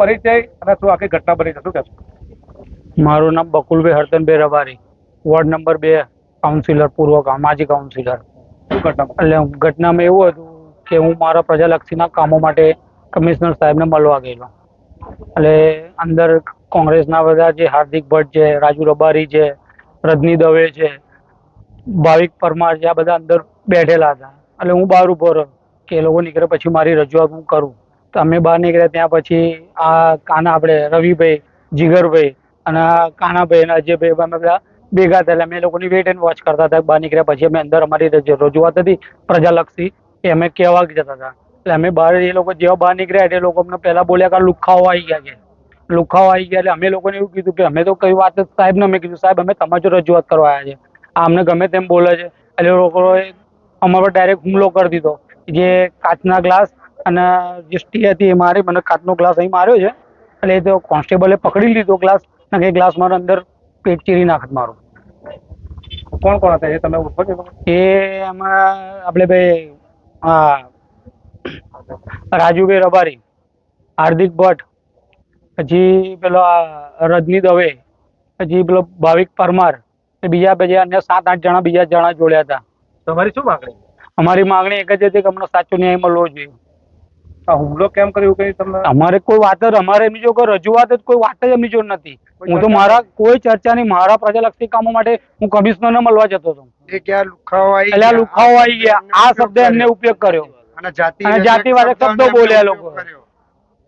પરિચય અને શું આખી ઘટના બની છે, શું કહેશો? મારું નામ Bakulbhai હરતનભાઈ Rabari, ward number 2 councillor, પૂર્વ માજી કાઉન્સિલર. શું ઘટના બની? એટલે ઘટનામાં એવું હતું કે હું મારા પ્રજાલક્ષીના કામો માટે કમિશનર સાહેબને મળવા ગયેલો. એટલે અંદર કોંગ્રેસના બધા જે હાર્દિક ભટ્ટ છે, રાજુ રબારી છે, રજની દવે છે, ભાવિક પરમાર છે, આ બધા અંદર બેઠેલા હતા. એટલે હું બહાર ઉભો રહ્યો કે એ લોકો નીકળે પછી મારી રજૂઆત હું કરું. તો અમે બહાર નીકળ્યા ત્યાં પછી આ આપણે રવિભાઈ, જીગરભાઈ અને કાનાભાઈ અને અજયભાઈ અમે બધા ભેગા થયેલા. અમે એ લોકોની વેઇટ એન્ડ વોચ કરતા હતા. બહાર નીકળ્યા પછી અમે અંદર અમારી રજૂઆત હતી પ્રજાલક્ષી એ અમે કહેવા જતા હતા. એટલે અમે બહાર એ લોકો જેવા બહાર નીકળ્યા એટલે એ લોકો અમને પહેલા બોલ્યા કે લુખાઓ આવી ગયા છે, લુખાઓ આવી ગયા. એટલે અમે લોકોને એવું કીધું કે અમે તો કઈ વાત સાહેબને અમે કીધું સાહેબ અમે તમારી રજૂઆત કરવા આવ્યા છે, આ અમને ગમે તેમ બોલે છે. એટલે એ લોકોએ અમારા પર ડાયરેક્ટ હુમલો કરી દીધો. જે કાચના ગ્લાસ અને જે સ્ટી હતી એ મારી મને કાચનો ગ્લાસ અહીં માર્યો છે. એટલે એ તો કોન્સ્ટેબલે પકડી લીધો ગ્લાસ અને એ ગ્લાસ મારા અંદર પેટ ચીરી નાખત મારું. કોણ કોણ હતા એ તમે ઓળખો છો? એ એમાં આપણે ભાઈ રાજુભાઈ રબારી, હાર્દિક ભટ્ટ, પછી પેલો રજની દવે, પછી પેલો ભાવિક પરમાર, બીજા અન્ય 7-8 જણા બીજા જણા જોડ્યા હતા. તમારી શું માગણી? અમારી માગણી એક જ હતી કે અમને સાચો ન્યાય મળવો જોઈએ. આ હુમલો કેમ કર્યું કઈ તમને? અમારે કોઈ વાત જ અમારે એમની જો રજૂઆત જ કોઈ વાત જ એમની જો નથી. હું તો મારા કોઈ ચર્ચા નહીં, મારા પ્રજાલક્ષી કામો માટે હું કમિશનરને મળવા જતો હતો. એટલે આ લુખાઓ આવી ગયા આ શબ્દ એમને ઉપયોગ કર્યો અને જાતિવાચક શબ્દો બોલ્યા લોકો.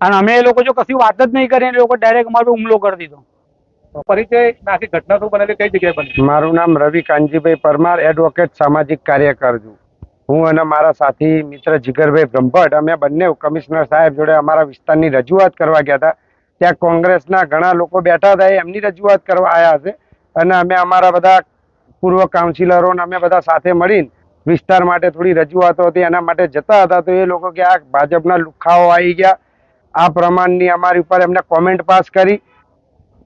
અને અમે એ લોકો જો કશી વાત જ નહીં કરી એ લોકો ડાયરેક્ટ અમારો હુમલો કરી દીધો. પરિચય આખી ઘટના શું બનેલી, કઈ જગ્યાએ બની? મારું નામ રવિ કાનજીભાઈ પરમાર, એડવોકેટ, સામાજિક કાર્યકર છું. હું અને મારા સાથી મિત્ર જીગરભાઈ બ્રહ્મભટ્ટ અમે બંને કમિશનર સાહેબ જોડે અમારા વિસ્તારની રજૂઆત કરવા ગયા હતા. ત્યાં કોંગ્રેસના ઘણા લોકો બેઠા હતા, એમની રજૂઆત કરવા આવ્યા છે. અને અમે અમારા બધા પૂર્વ કાઉન્સિલરો અમે બધા સાથે મળીને વિસ્તાર માટે થોડી રજૂઆતો હતી એના માટે જતા હતા. તો એ લોકો કે આ ભાજપના લુખાઓ આવી ગયા આ પ્રમાણની અમારી ઉપર એમને કોમેન્ટ પાસ કરી.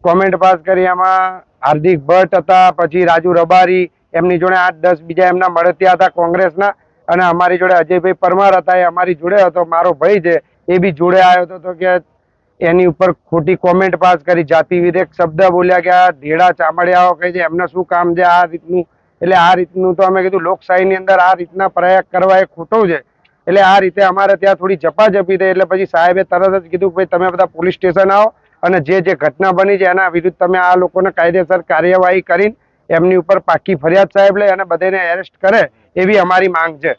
એમાં હાર્દિક ભટ્ટ હતા, પછી રાજુ રબારી, એમની જોડે 8-10 બીજા એમના મળતિયા હતા કોંગ્રેસના, અને અમારી જોડે અજયભાઈ પરમાર હતા, એ અમારી જોડે હતો. મારો ભાઈ છે એ બી જોડે આવ્યો હતો. તો કે એની ઉપર ખોટી કોમેન્ટ પાસ કરી, જાતિ વિરેક શબ્દ બોલ્યા કે આ ઢેડા ચામડિયાઓ કહે છે એમને શું કામ છે આ રીતનું. એટલે આ રીતનું તો અમે કીધું લોકશાહીની અંદર આ રીતના પ્રયાગ કરવા એ ખોટું છે. એટલે આ રીતે અમારે ત્યાં થોડી ઝપાઝપી થઈ. એટલે પછી સાહેબે તરત જ કીધું કે ભાઈ તમે બધા પોલીસ સ્ટેશન આવો અને જે ઘટના બની છે એના વિરુદ્ધ તમે આ લોકોને કાયદેસર કાર્યવાહી કરીને એમની ઉપર પાકી ફરિયાદ સાહેબ લે અને બધાને એરેસ્ટ કરે એવી અમારી માંગ છે.